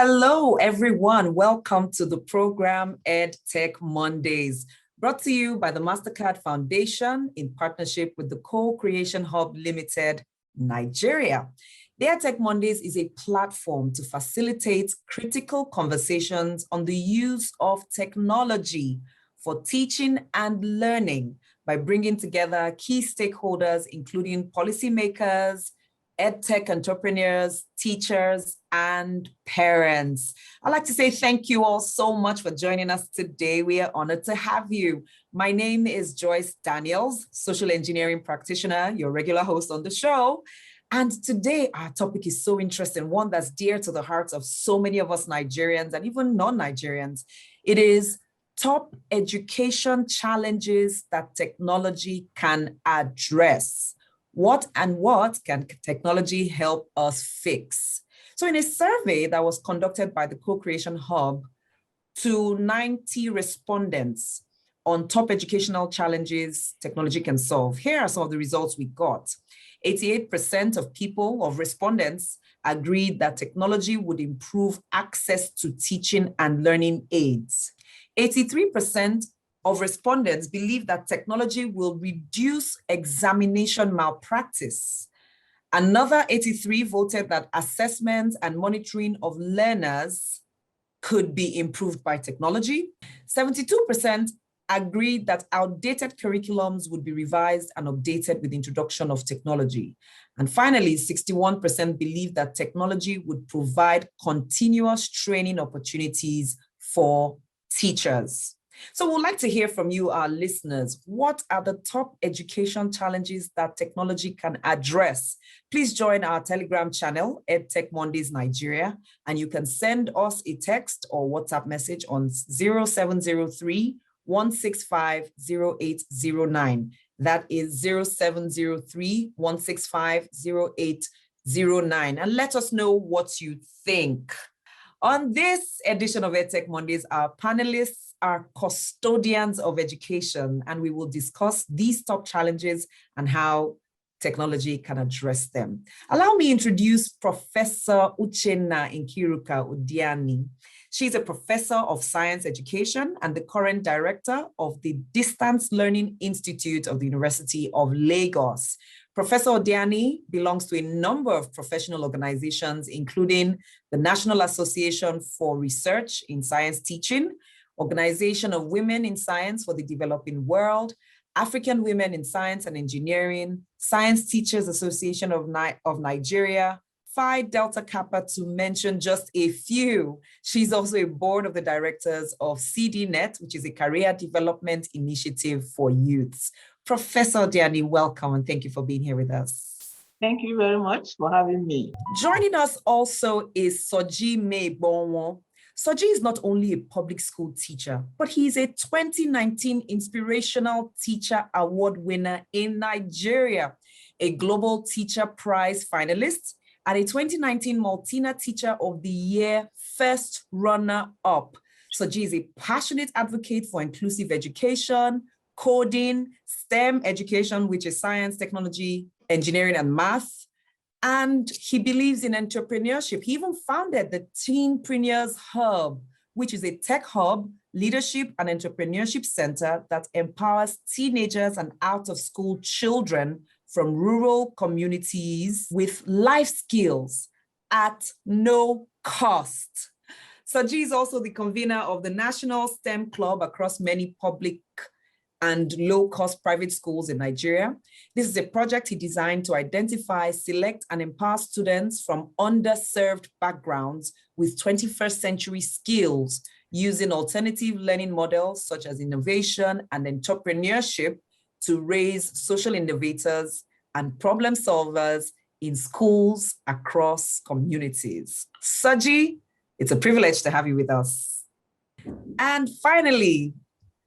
Hello, everyone. Welcome to the program EdTech Mondays, brought to you by the MasterCard Foundation in partnership with the Co-Creation Hub Limited, Nigeria. The EdTech Mondays is a platform to facilitate critical conversations on the use of technology for teaching and learning by bringing together key stakeholders, including policymakers, EdTech entrepreneurs, teachers, and parents. I'd like to say thank you all so much for joining us today. We are honored to have you. My name is Joyce Daniels, social engineering practitioner, your regular host on the show. And today our topic is so interesting, one that's dear to the hearts of so many of us Nigerians and even non-Nigerians. It is top education challenges that technology can address. What can technology help us fix? So in a survey that was conducted by the Co-Creation Hub to 90 respondents on top educational challenges technology can solve, here are some of the results we got. 88% of respondents agreed that technology would improve access to teaching and learning aids. 83% of respondents believe that technology will reduce examination malpractice. Another 83 voted that assessment and monitoring of learners could be improved by technology. 72% agreed that outdated curriculums would be revised and updated with the introduction of technology. And finally, 61% believe that technology would provide continuous training opportunities for teachers. So we'd like to hear from you, our listeners. What are the top education challenges that technology can address? Please join our Telegram channel, EdTech Mondays Nigeria, and you can send us a text or WhatsApp message on 0703-165-0809. That is 0703-165-0809. And let us know what you think. On this edition of EdTech Mondays, our panelists are custodians of education, and we will discuss these top challenges and how technology can address them. Allow me to introduce Professor Uchenna Nkiruka Udeani. She's a professor of science education and the current director of the Distance Learning Institute of the University of Lagos. Professor Udeani belongs to a number of professional organizations, including the National Association for Research in Science Teaching, Organization of Women in Science for the Developing World, African Women in Science and Engineering, Science Teachers Association of Nigeria, Phi Delta Kappa, to mention just a few. She's also a board of the directors of CDNet, which is a career development initiative for youths. Professor Udeani, welcome, and thank you for being here with us. Thank you very much for having me. Joining us also is Soji Megbowon. Soji is not only a public school teacher, but he is a 2019 Inspirational Teacher Award winner in Nigeria, a Global Teacher Prize finalist, and a 2019 Maltina Teacher of the Year first runner-up. Soji is a passionate advocate for inclusive education, coding, STEM education, which is science, technology, engineering, and math. And he believes in entrepreneurship. He even founded the Teenpreneurs HUB, which is a tech hub, leadership and entrepreneurship center that empowers teenagers and out-of-school children from rural communities with life skills at no cost. Soji is also the convener of the National STEM Club across many public and low-cost private schools in Nigeria. This is a project he designed to identify, select, and empower students from underserved backgrounds with 21st century skills using alternative learning models such as innovation and entrepreneurship to raise social innovators and problem solvers in schools across communities. Soji, it's a privilege to have you with us. And finally,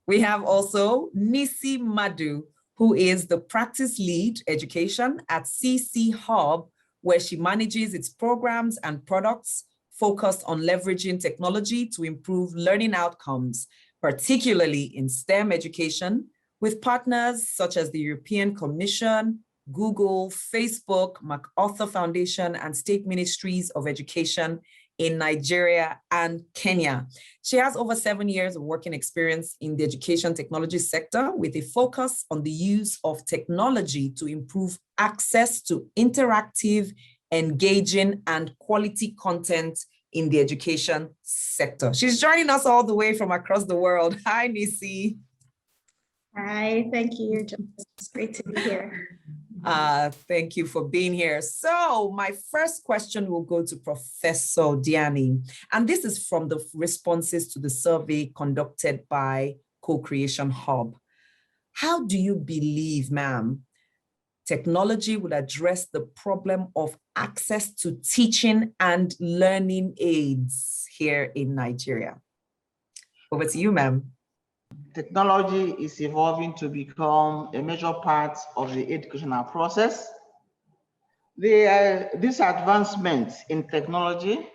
we have also Nissi Madu, who is the practice lead education at CcHUB, where she manages its programs and products focused on leveraging technology to improve learning outcomes, particularly in STEM education, with partners such as the European Commission, Google, Facebook, MacArthur Foundation, and state ministries of education in Nigeria and Kenya. She has over 7 years of working experience in the education technology sector with a focus on the use of technology to improve access to interactive, engaging, and quality content in the education sector. She's joining us all the way from across the world. Hi, Nissi. Hi, thank you, Joyce. It's great to be here. Thank you for being here. So my first question will go to Professor Udeani, and this is from the responses to the survey conducted by Co-Creation Hub. How do you believe, ma'am, technology would address the problem of access to teaching and learning aids here in Nigeria? Over to you, ma'am. Technology is evolving to become a major part of the educational process. These advancements in technology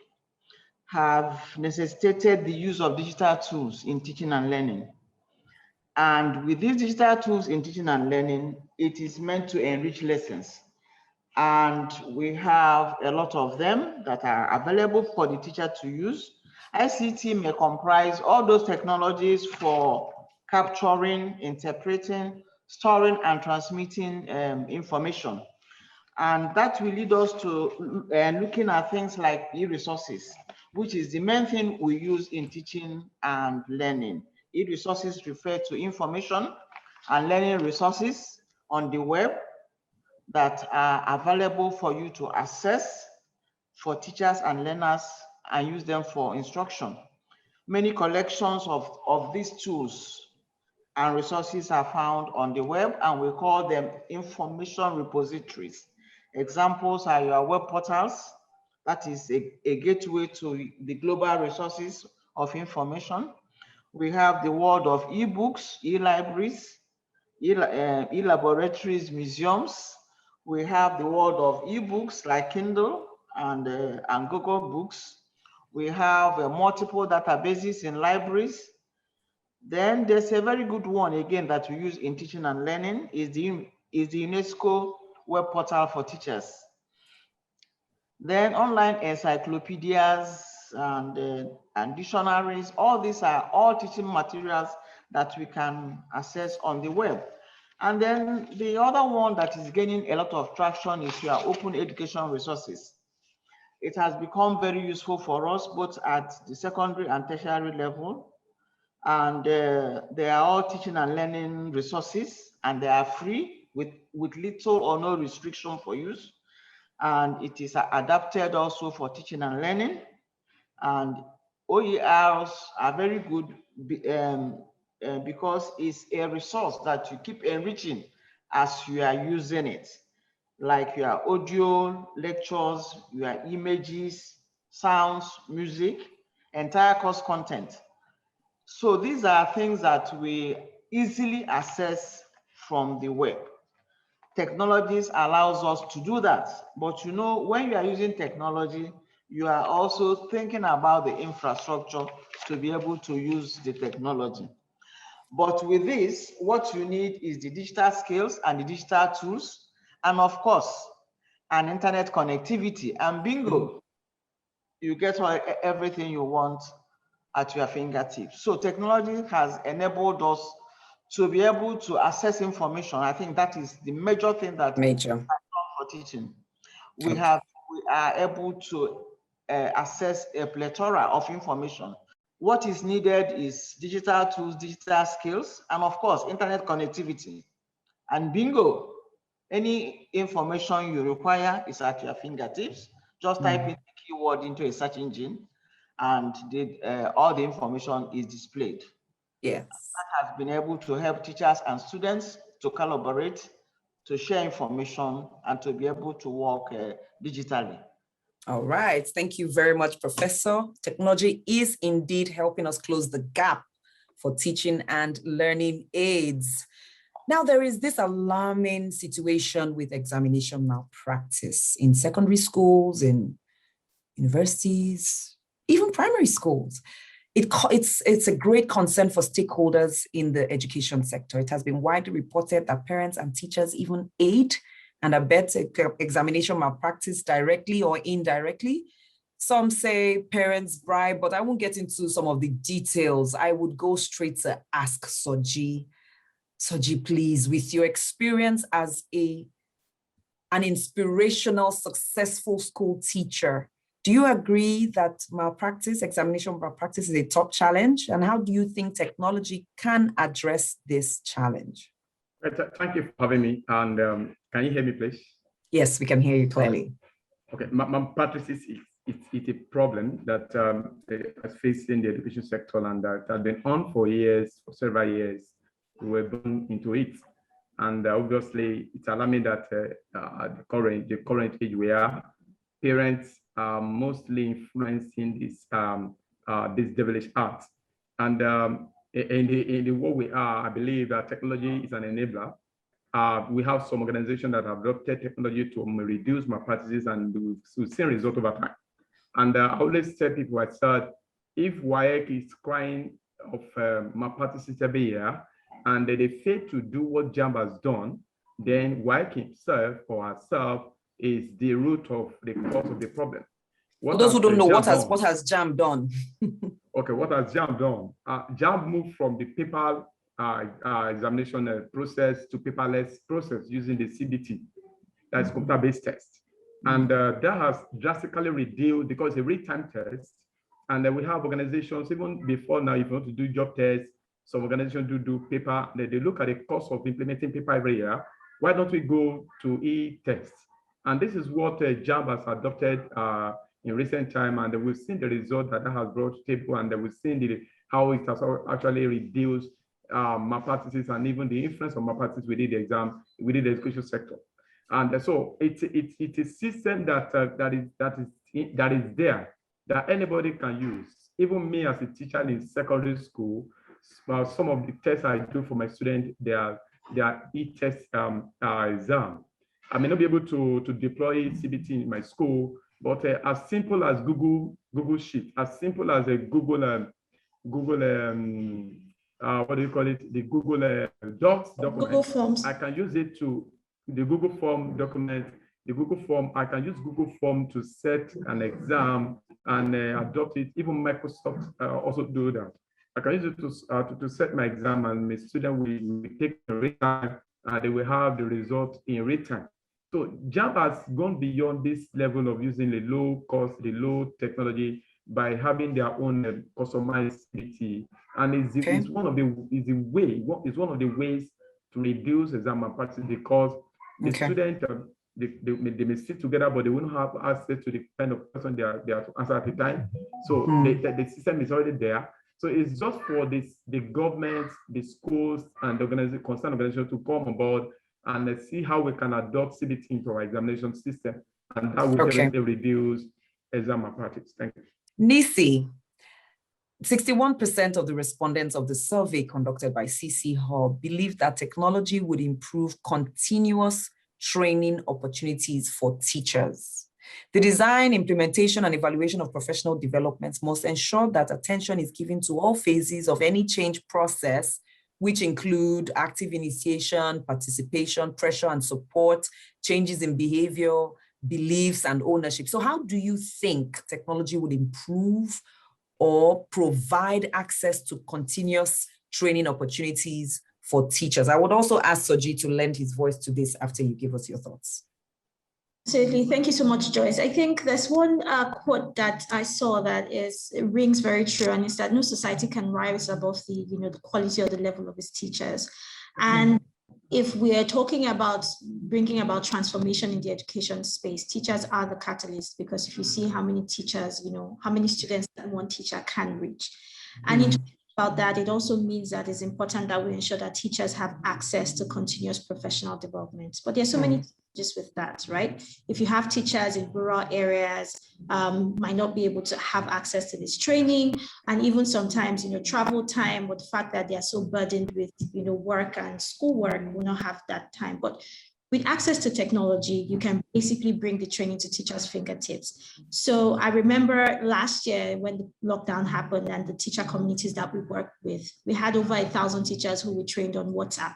have necessitated the use of digital tools in teaching and learning. And with these digital tools in teaching and learning, it is meant to enrich lessons. And we have a lot of them that are available for the teacher to use. ICT may comprise all those technologies for capturing, interpreting, storing, and transmitting information. And that will lead us to looking at things like e-resources, which is the main thing we use in teaching and learning. E-resources refer to information and learning resources on the web that are available for you to access for teachers and learners and use them for instruction. Many collections of these tools and resources are found on the web, and we call them information repositories. Examples are your web portals, that is a gateway to the global resources of information. We have the world of e-books, e-libraries, e-laboratories, museums. We have the world of e-books like Kindle and Google Books. We have multiple databases in libraries. Then there's a very good one again that we use in teaching and learning is the UNESCO web portal for teachers. Then online encyclopedias and dictionaries, all these are all teaching materials that we can access on the web. And then the other one that is gaining a lot of traction is your open education resources. It has become very useful for us both at the secondary and tertiary level. And they are all teaching and learning resources, and they are free with little or no restriction for use. And it is adapted also for teaching and learning. And OERs are very good because it's a resource that you keep enriching as you are using it, like your audio, lectures, your images, sounds, music, entire course content. So these are things that we easily access from the web. Technologies allows us to do that. But you know, when you are using technology, you are also thinking about the infrastructure to be able to use the technology. But with this, what you need is the digital skills and the digital tools, and of course, an internet connectivity. And bingo, you get everything you want at your fingertips. So technology has enabled us to be able to access information. I think that is the major thing that for teaching. We are able to access a plethora of information. What is needed is digital tools, digital skills, and of course, internet connectivity. And bingo, any information you require is at your fingertips. Just type in the keyword into a search engine, and all the information is displayed. Yes. That has been able to help teachers and students to collaborate, to share information, and to be able to work digitally. All right. Thank you very much, Professor. Technology is indeed helping us close the gap for teaching and learning aids. Now, there is this alarming situation with examination malpractice in secondary schools, in universities, even primary schools. It's a great concern for stakeholders in the education sector. It has been widely reported that parents and teachers even aid and abet examination malpractice directly or indirectly. Some say parents bribe, but I won't get into some of the details. I would go straight to ask Soji. Soji, please, with your experience as an inspirational, successful school teacher, do you agree that examination malpractice is a top challenge? And how do you think technology can address this challenge? Thank you for having me. And can you hear me, please? Yes, we can hear you clearly. Okay, malpractice is a problem that is facing the education sector, and that has been on for years, for several years. We were born into it. And obviously, it's alarming that at the current age we are, parents are mostly influencing this devilish art. And in the world we are, I believe that technology is an enabler. We have some organizations that have adopted technology to reduce malpractices, and we've seen results over time. And I always tell people, I said, if WAEC is crying of malpractices every year, and they fail to do what JAMB has done, then WAEC himself or herself is the root of the cause of the problem. For those who don't know, what has JAMB done? Okay, what has JAMB done? JAMB moved from the paper examination process to paperless process using the CBT, that's computer-based test. And that has drastically reduced, because it's a real-time test. And then we have organizations, even before now, if you want to do job tests, some organizations do paper. They look at the cost of implementing paper every year. Why don't we go to e-test? And this is what JAMB has adopted in recent time, and we've seen the result that has brought to the table, and we've seen how it has actually reduced malpractices and even the influence of malpractice within the exam, within the education sector. And so it's a system that is there that anybody can use. Even me as a teacher in secondary school, some of the tests I do for my students, they are e-test exam. I may not be able to deploy CBT in my school, but as simple as Google Sheet, as simple as a Google what do you call it? The Google Docs document. Google Forms. I can use it to the Google Form document. The Google Form, I can use Google Form to set an exam and adopt it. Even Microsoft also do that. I can use it to set my exam, and my student will take the real time, and they will have the result in real time. So JAMB has gone beyond this level of using the low cost, the low technology, by having their own customized CBT, and it's one of the ways to reduce exam malpractice, because the student they may sit together, but they won't have access to the kind of person they are to answer at the time. So the system is already there. So it's just for the government, the schools, and the concerned organizations to come on board and see how we can adopt CBT into our examination system, and that will definitely reduce exam malpractice. Thank you. Nissi, 61% of the respondents of the survey conducted by CcHUB believe that technology would improve continuous training opportunities for teachers. The design, implementation, and evaluation of professional developments must ensure that attention is given to all phases of any change process, which include active initiation, participation, pressure and support, changes in behavior, beliefs, and ownership. So how do you think technology would improve or provide access to continuous training opportunities for teachers? I would also ask Soji to lend his voice to this after you give us your thoughts. Absolutely. Thank you so much, Joyce. I think there's one quote that I saw that rings very true, and it's that no society can rise above the quality or the level of its teachers. And if we are talking about bringing about transformation in the education space, teachers are the catalyst, because if you see how many teachers, how many students that one teacher can reach. And in talking about that, it also means that it's important that we ensure that teachers have access to continuous professional development. But there's so many challenges with that, right? If you have teachers in rural areas, might not be able to have access to this training, and even sometimes, travel time, with the fact that they are so burdened with, work and schoolwork, will not have that time. But with access to technology, you can basically bring the training to teachers' fingertips. So I remember last year when the lockdown happened and the teacher communities that we worked with, we had over 1,000 teachers who we trained on WhatsApp,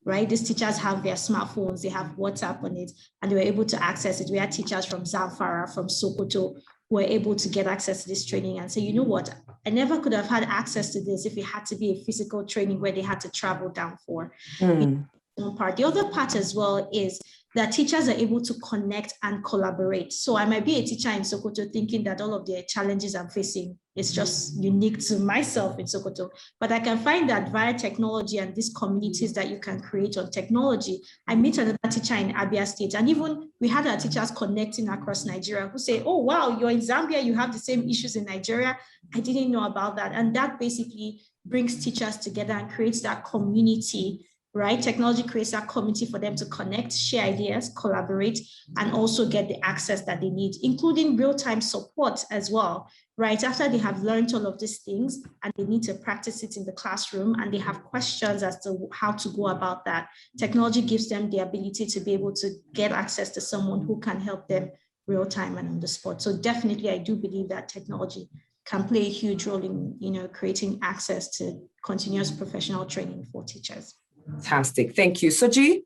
right? These teachers have their smartphones, they have WhatsApp on it, and they were able to access it. We had teachers from Zamfara, from Sokoto, were able to get access to this training and say, you know what, I never could have had access to this if it had to be a physical training where they had to travel down for. One part. The other part as well is that teachers are able to connect and collaborate. So I might be a teacher in Sokoto thinking that all of the challenges I'm facing is just unique to myself in Sokoto, but I can find that via technology and these communities that you can create on technology. I meet another teacher in Abia State, and even we had our teachers connecting across Nigeria who say, oh, wow, you're in Zambia, you have the same issues in Nigeria. I didn't know about that. And that basically brings teachers together and creates that community, right? Technology creates that community for them to connect, share ideas, collaborate, and also get the access that they need, including real-time support as well, right? After they have learned all of these things and they need to practice it in the classroom and they have questions as to how to go about that, technology gives them the ability to be able to get access to someone who can help them real-time and on the spot. So definitely, I do believe that technology can play a huge role in, creating access to continuous professional training for teachers. Fantastic. Thank you. Soji,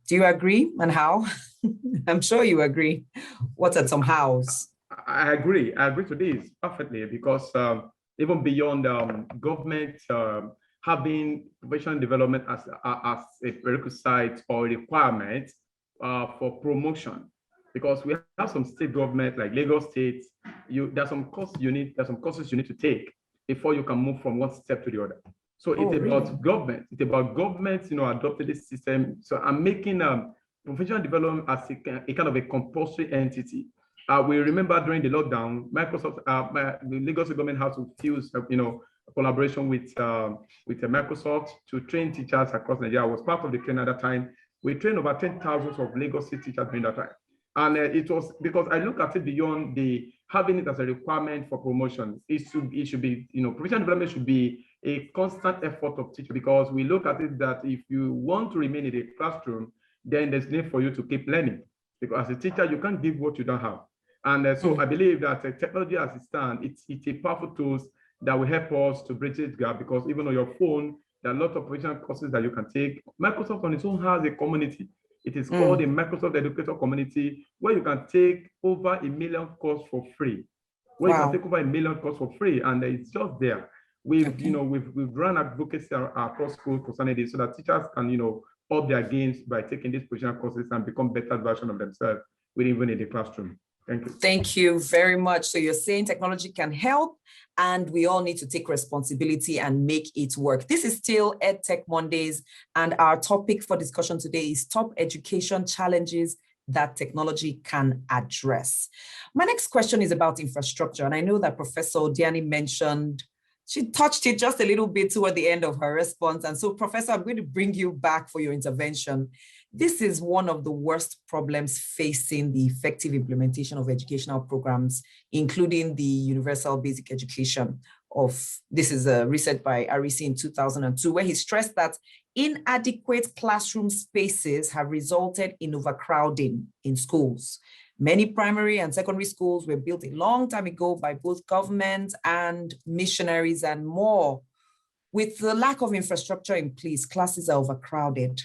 do you agree, and how? I'm sure you agree. What are some hows? I agree. I agree to this perfectly, because even beyond government having professional development as a prerequisite or requirement for promotion, because we have some state government like Lagos State. There's some courses you need to take before you can move from one step to the other. So it's about government. It's about government, adopting this system. So I'm making professional development as a kind of a compulsory entity. We remember during the lockdown, Microsoft, the Lagos government had to fuse, collaboration with Microsoft to train teachers across Nigeria. I was part of the training at that time. We trained over 10,000 of Lagos State teachers during that time. And it was because I look at it beyond the having it as a requirement for promotion. It should be, professional development should be a constant effort of teachers, because we look at it that if you want to remain in the classroom, then there's need for you to keep learning, because as a teacher, you can't give what you don't have. And so I believe that technology as it stands, it's a powerful tool that will help us to bridge this gap, because even on your phone, there are a lot of professional courses that you can take. Microsoft on its own has a community. It is called the Microsoft Educator Community, where you can take over 1 million courses for free. You can take over 1 million courses for free, and it's just there. We've run advocacy across schools concerning this, so that teachers can, up their gains by taking these professional courses and become better version of themselves, even in the classroom. Thank you. Thank you very much. So you're saying technology can help, and we all need to take responsibility and make it work. This is still EdTech Mondays, and our topic for discussion today is top education challenges that technology can address. My next question is about infrastructure, and I know that Professor Udeani mentioned, she touched it just a little bit toward the end of her response. And so, Professor, I'm going to bring you back for your intervention. This is one of the worst problems facing the effective implementation of educational programs, including the Universal Basic Education this is a research by Arisi in 2002, where he stressed that inadequate classroom spaces have resulted in overcrowding in schools. Many primary and secondary schools were built a long time ago by both government and missionaries and more. With the lack of infrastructure in place, classes are overcrowded,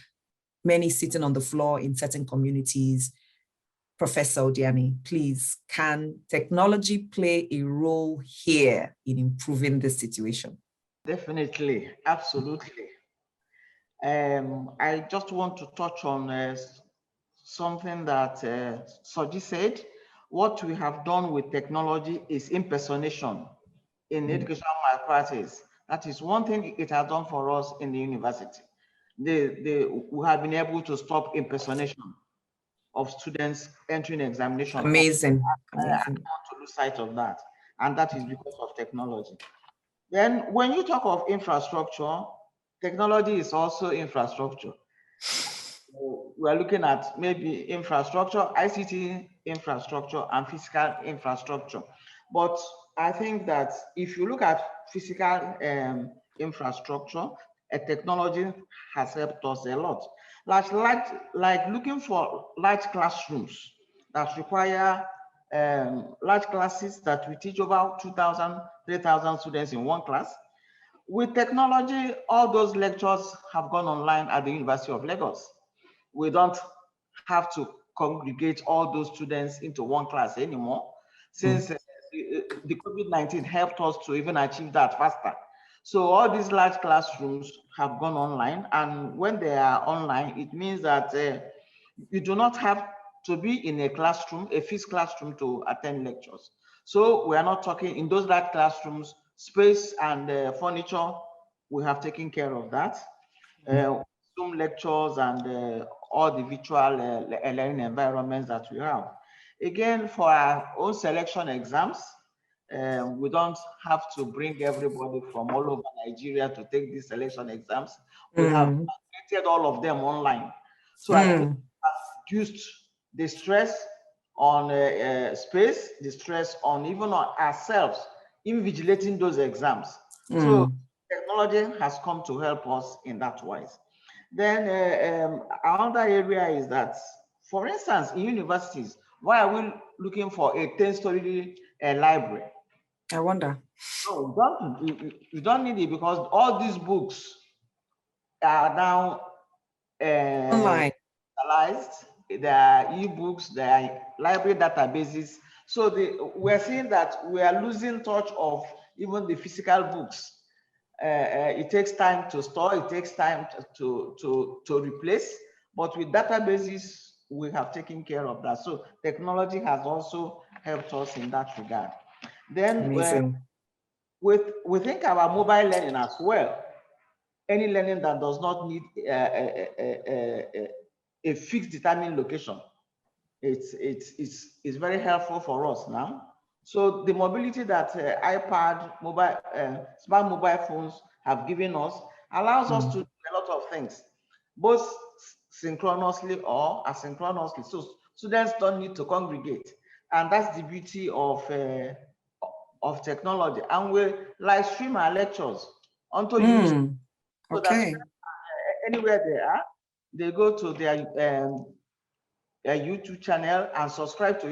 many sitting on the floor in certain communities. Professor Udeani, please, can technology play a role here in improving this situation? Definitely, absolutely. I just want to touch on something that Soji said. What we have done with technology is impersonation in educational malpractice. That is one thing it has done for us in the university. We have been able to stop impersonation of students entering examination. Amazing. I don't want to lose sight of that. And that is because of technology. Then when you talk of infrastructure, technology is also infrastructure. So we are looking at maybe infrastructure, ICT infrastructure, and physical infrastructure. But I think that if you look at physical infrastructure, technology has helped us a lot. Like looking for large classrooms that require large classes that we teach over 2,000, 3,000 students in one class. With technology, all those lectures have gone online at the University of Lagos. We don't have to congregate all those students into one class anymore, since the COVID-19 helped us to even achieve that faster. So all these large classrooms have gone online, and when they are online, it means that you do not have to be in a classroom, a fixed classroom, to attend lectures. So we are not talking in those large classrooms, space and furniture, we have taken care of that. Zoom lectures and all the virtual learning environments that we have. Again, for our own selection exams, we don't have to bring everybody from all over Nigeria to take these selection exams. We have created all of them online. So I think that reduced the stress on space, the stress on even on ourselves, invigilating those exams. So technology has come to help us in that wise. Then another area is that, for instance, in universities, why are we looking for a 10-story library? I wonder. No, you don't need it, because all these books are now online. There are e-books, there are library databases. So we're seeing that we are losing touch of even the physical books. It takes time to store, it takes time to replace, but with databases, we have taken care of that. So technology has also helped us in that regard. Then we think about mobile learning as well. Any learning that does not need a fixed determined location, it's very helpful for us now. So the mobility that iPad, smart mobile phones have given us allows us to do a lot of things, both synchronously or asynchronously. So students don't need to congregate, and that's the beauty of technology. And we live stream our lectures onto YouTube, so that anywhere they are, they go to their YouTube channel and subscribe to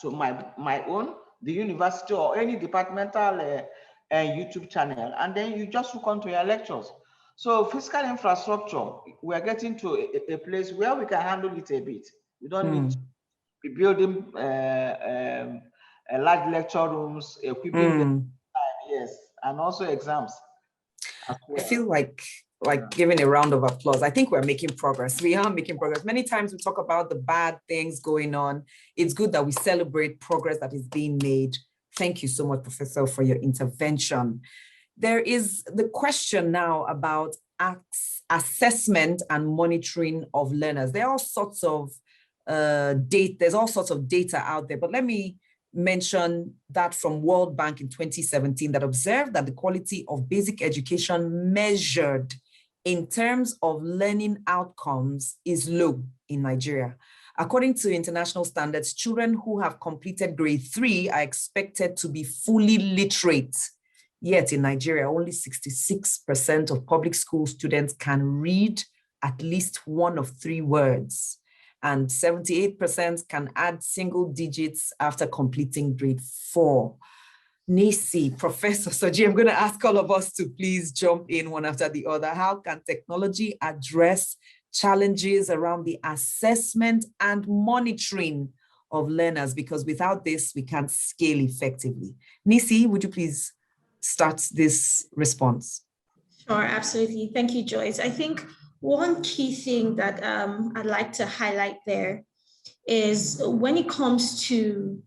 my own, the university or any departmental YouTube channel, and then you just look onto your lectures. So physical infrastructure, we are getting to a place where we can handle it a bit. We don't need to be building large lecture rooms, equipping them, yes, and also exams as well. I feel like giving a round of applause. I think we're making progress. We are making progress. Many times we talk about the bad things going on. It's good that we celebrate progress that is being made. Thank you so much, Professor, for your intervention. There is the question now about assessment and monitoring of learners. There are all sorts of data. There's all sorts of data out there, but let me mention that from World Bank in 2017 that observed that the quality of basic education measured in terms of learning outcomes is low in Nigeria. According to international standards, children who have completed grade 3 are expected to be fully literate. Yet in Nigeria, only 66% of public school students can read at least one of 3 words, and 78% can add single digits after completing grade 4. Nissi, Professor Soji, I'm going to ask all of us to please jump in one after the other. How can technology address challenges around the assessment and monitoring of learners? Because without this, we can't scale effectively. Nissi, would you please start this response? Sure, absolutely. Thank you, Joyce. I think one key thing that I'd like to highlight there is when it comes to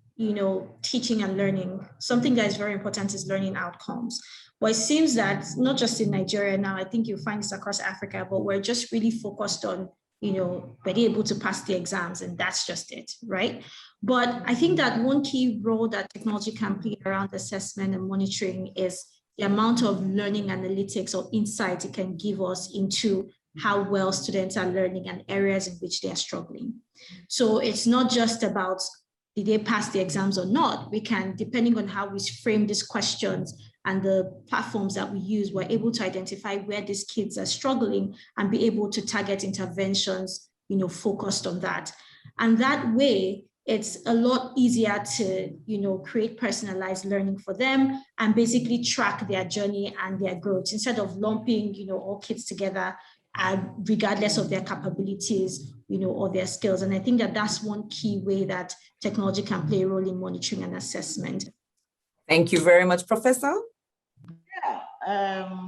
teaching and learning, something that is very important is learning outcomes. Well, it seems that not just in Nigeria now, I think you'll find this across Africa, but we're just really focused on, being able to pass the exams, and that's just it, right? But I think that one key role that technology can play around assessment and monitoring is the amount of learning analytics or insight it can give us into how well students are learning and areas in which they are struggling. So it's not just about did they pass the exams or not. We can, depending on how we frame these questions and the platforms that we use, we're able to identify where these kids are struggling and be able to target interventions, focused on that. And that way, it's a lot easier to, create personalized learning for them and basically track their journey and their growth instead of lumping, all kids together regardless of their capabilities, or their skills. And I think that that's one key way that technology can play a role in monitoring and assessment. Thank you very much, Professor. Yeah,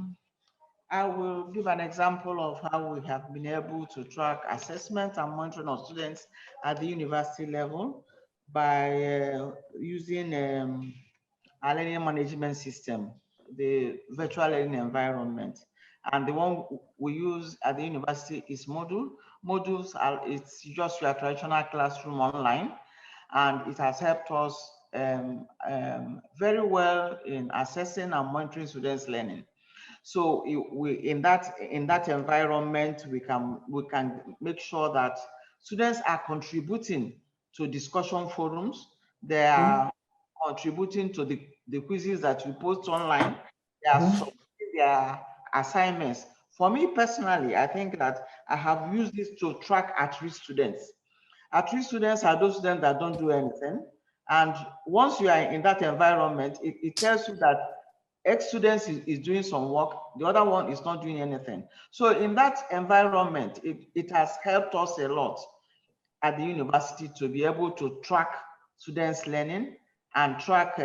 I will give an example of how we have been able to track assessment and monitoring of students at the university level by using our learning management system, the virtual learning environment. And the one we use at the university is Moodle. Modules are, it's just your traditional classroom online, and it has helped us very well in assessing and monitoring students' learning. So in that environment, we can make sure that students are contributing to discussion forums. They are contributing to the quizzes that we post online. They are submitting their assignments. For me personally, I think that I have used this to track at-risk students. At-risk students are those students that don't do anything. And once you are in that environment, it tells you that X students is doing some work, the other one is not doing anything. So in that environment, it has helped us a lot at the university to be able to track students' learning and track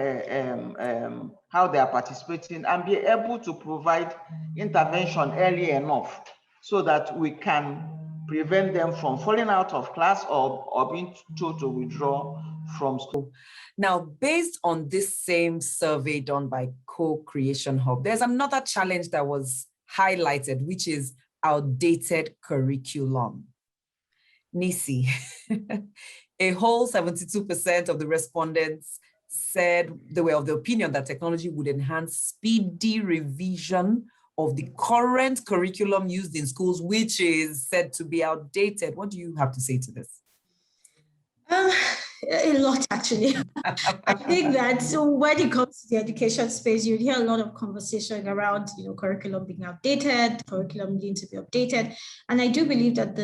how they are participating and be able to provide intervention early enough so that we can prevent them from falling out of class or being told to withdraw from school. Now, based on this same survey done by Co-Creation Hub, there's another challenge that was highlighted, which is outdated curriculum. Nissi, a whole 72% of the respondents said they were of the opinion that technology would enhance speedy revision of the current curriculum used in schools, which is said to be outdated. What do you have to say to this? A lot, actually. I think that when it comes to the education space, you hear a lot of conversation around, curriculum being outdated, curriculum needing to be updated. And I do believe that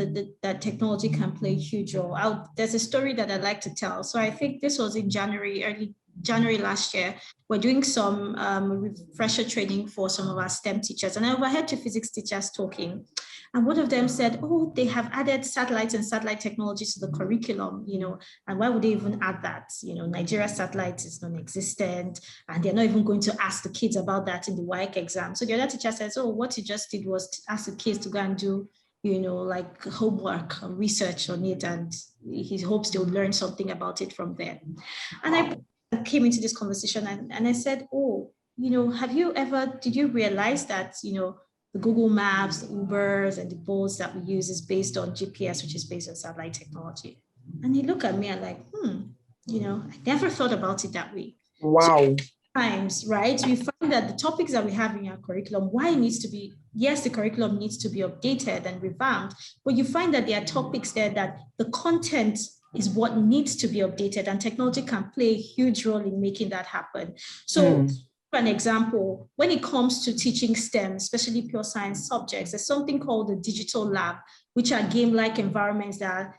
that technology can play a huge role. There's a story that I'd like to tell. So I think this was in early January last year. We're doing some refresher training for some of our STEM teachers. And I overheard two physics teachers talking. And one of them said, oh, they have added satellites and satellite technology to the curriculum, and why would they even add that? Nigeria satellite is non-existent, and they're not even going to ask the kids about that in the WAEC exam. So the other teacher says, oh, what you just did was to ask the kids to go and do, like homework, research on it, and he hopes they'll learn something about it from there. And I came into this conversation and I said, oh, did you realize that, the Google Maps, the Ubers, and the boats that we use is based on GPS, which is based on satellite technology? And he looked at me and like, I never thought about it that way. Wow. So times, right, we find that the topics that we have in our curriculum, why it needs to be, yes, the curriculum needs to be updated and revamped, but you find that there are topics there that the content is what needs to be updated, and technology can play a huge role in making that happen. So for an example, when it comes to teaching STEM, especially pure science subjects, there's something called the digital lab, which are game-like environments that,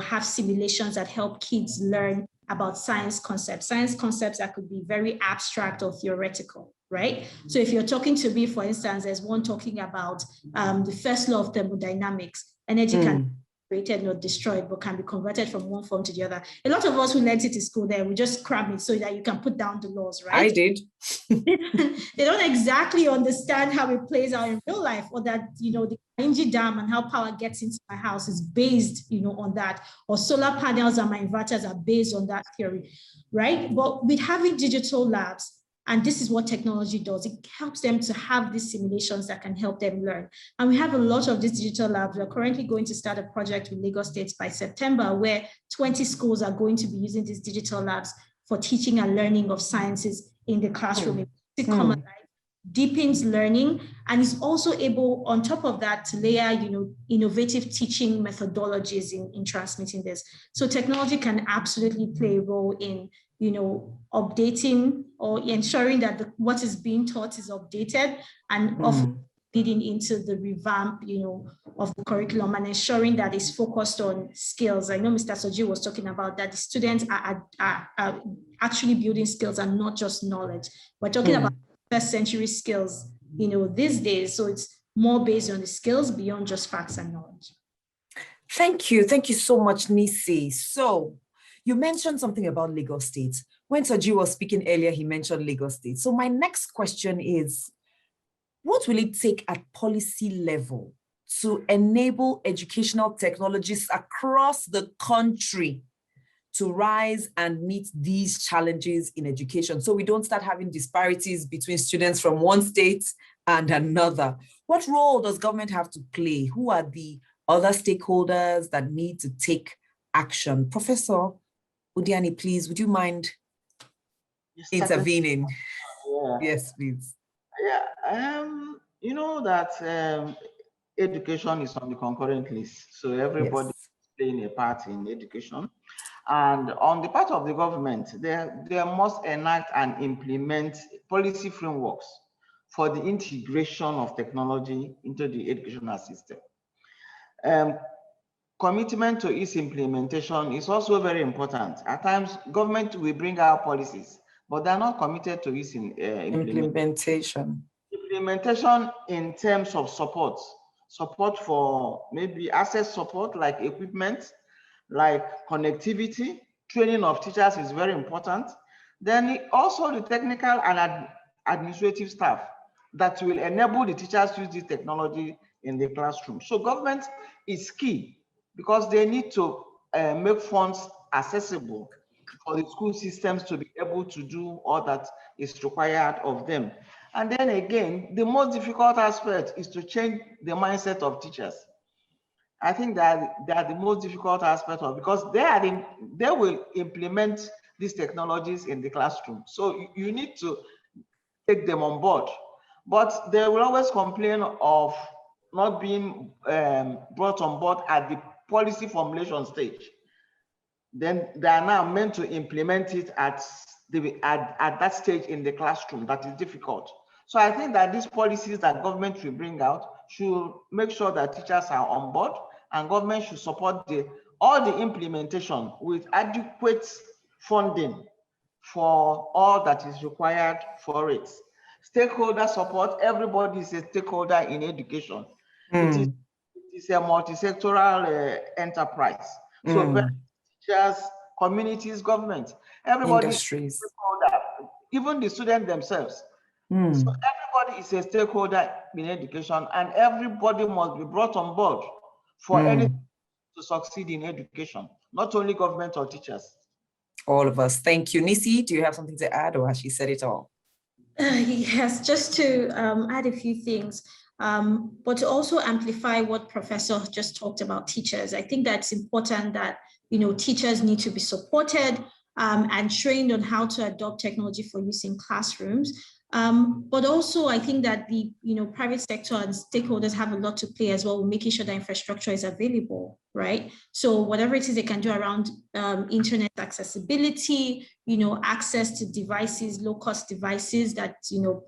have simulations that help kids learn about science concepts that could be very abstract or theoretical, right? So if you're talking to me, for instance, there's one talking about the first law of thermodynamics, energy can created, not destroyed, but can be converted from one form to the other. A lot of us who learned it in school there, we just cram it so that you can put down the laws, right? I did. They don't exactly understand how it plays out in real life, or that, the Kainji Dam and how power gets into my house is based, on that, or solar panels and my inverters are based on that theory, right? But with having digital labs, and this is what technology does, it helps them to have these simulations that can help them learn. And we have a lot of these digital labs. We're currently going to start a project with Lagos State by September, where 20 schools are going to be using these digital labs for teaching and learning of sciences in the classroom. It deepens learning, and is also able, on top of that, to layer, innovative teaching methodologies in transmitting this. So technology can absolutely play a role in, updating or ensuring that what is being taught is updated, and often leading into the revamp, of the curriculum, and ensuring that it's focused on skills. I know Mr. Soji was talking about that the students are actually building skills and not just knowledge. We're talking about first century skills, these days. So it's more based on the skills beyond just facts and knowledge. Thank you. Thank you so much, Nissi. So you mentioned something about Lagos State. When Soji was speaking earlier, he mentioned Lagos State. So my next question is, what will it take at policy level to enable educational technologies across the country to rise and meet these challenges in education, so we don't start having disparities between students from one state and another? What role does government have to play? Who are the other stakeholders that need to take action? Professor Udeani, please, would you mind intervening? Yeah. Yes, please. Yeah, you know that education is on the concurrent list, so everybody is playing a part in education. And on the part of the government, they must enact and implement policy frameworks for the integration of technology into the educational system. Commitment to its implementation is also very important. At times, government will bring out policies, but they're not committed to its implementation. Implementation in terms of support for maybe access support, like equipment, like connectivity, training of teachers is very important. Then also the technical and administrative staff that will enable the teachers to use this technology in the classroom. So government is key because they need to make funds accessible for the school systems to be able to do all that is required of them. And then again, the most difficult aspect is to change the mindset of teachers. I think that they are the most difficult aspect of, because they will implement these technologies in the classroom. So you need to take them on board, but they will always complain of not being brought on board at the policy formulation stage. Then they are now meant to implement it at that stage in the classroom. That is difficult. So I think that these policies that government will bring out should make sure that teachers are on board, and government should support all the implementation with adequate funding for all that is required for it. Stakeholder support, everybody is a stakeholder in education. It is a multi-sectoral enterprise. So teachers, communities, government, everybody industries, is a stakeholder, even the students themselves. So everybody is a stakeholder in education, and everybody must be brought on board for anything to succeed in education, not only government or teachers. All of us. Thank you. Nissi, do you have something to add, or has she said it all? Yes, just to add a few things, but to also amplify what Professor just talked about teachers. I think that's important that, teachers need to be supported and trained on how to adopt technology for use in classrooms. But also, I think that the private sector and stakeholders have a lot to play as well, making sure that infrastructure is available, right? So whatever it is they can do around internet accessibility, access to devices, low-cost devices that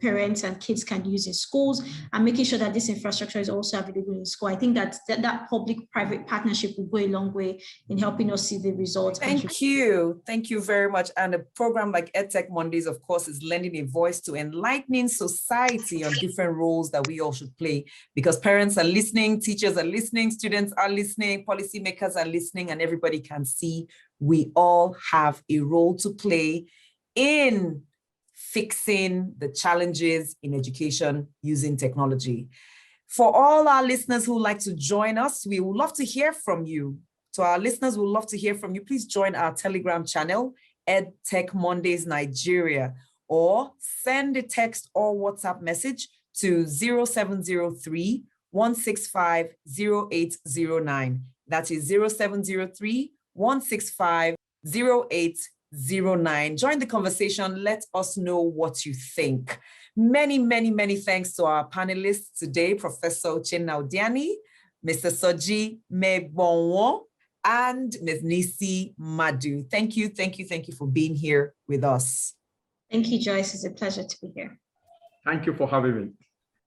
parents and kids can use in schools, and making sure that this infrastructure is also available in school. I think that public-private partnership will go a long way in helping us see the results. Thank you very much. And a program like EdTech Mondays, of course, is lending a voice to enlightening society on different roles that we all should play, because parents are listening, teachers are listening, students are listening, policymakers are listening, and everybody can see we all have a role to play in fixing the challenges in education using technology. For all our listeners who would like to join us, we would love to hear from you. To our listeners, we would love to hear from you. Please join our Telegram channel, EdTech Mondays Nigeria, or send a text or WhatsApp message to 0703 165 0809. That is 0703 165 0809. Join the conversation. Let us know what you think. Many, many, many thanks to our panelists today, Professor Uchenna Udeani, Mr. Soji Megbowon, and Ms. Nissi Madu. Thank you for being here with us. Thank you, Joyce. It's a pleasure to be here. Thank you for having me.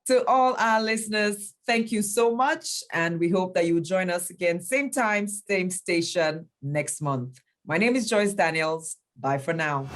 To all our listeners, thank you so much. And we hope that you will join us again, same time, same station next month. My name is Joyce Daniels. Bye for now.